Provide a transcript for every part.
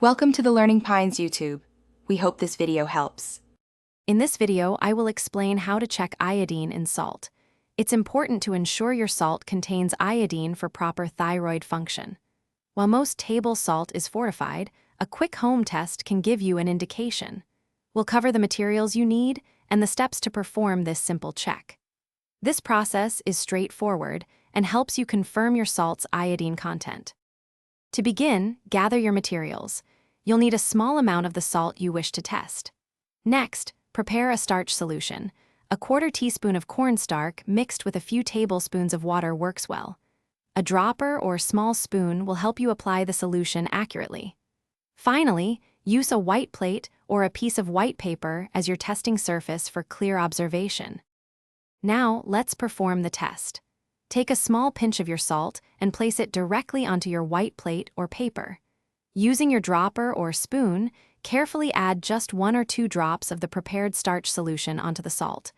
Welcome to the Learning Pines YouTube. We hope this video helps. In this video, I will explain how to check iodine in salt. It's important to ensure your salt contains iodine for proper thyroid function. While most table salt is fortified, a quick home test can give you an indication. We'll cover the materials you need and the steps to perform this simple check. This process is straightforward and helps you confirm your salt's iodine content. To begin, gather your materials. You'll need a small amount of the salt you wish to test. Next, prepare a starch solution. A quarter teaspoon of cornstarch mixed with a few tablespoons of water works well. A dropper or small spoon will help you apply the solution accurately. Finally, use a white plate or a piece of white paper as your testing surface for clear observation. Now, let's perform the test. Take a small pinch of your salt and place it directly onto your white plate or paper. Using your dropper or spoon, carefully add just 1 or 2 drops of the prepared starch solution onto the salt.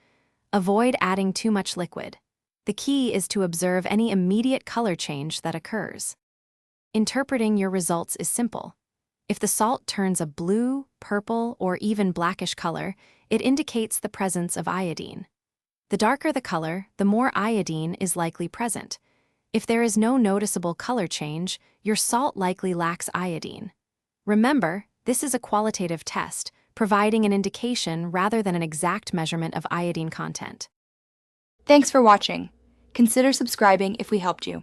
Avoid adding too much liquid. The key is to observe any immediate color change that occurs. Interpreting your results is simple. If the salt turns a blue, purple, or even blackish color, it indicates the presence of iodine. The darker the color, the more iodine is likely present. If there is no noticeable color change, your salt likely lacks iodine. Remember, this is a qualitative test, providing an indication rather than an exact measurement of iodine content. Thanks for watching. Consider subscribing if we helped you.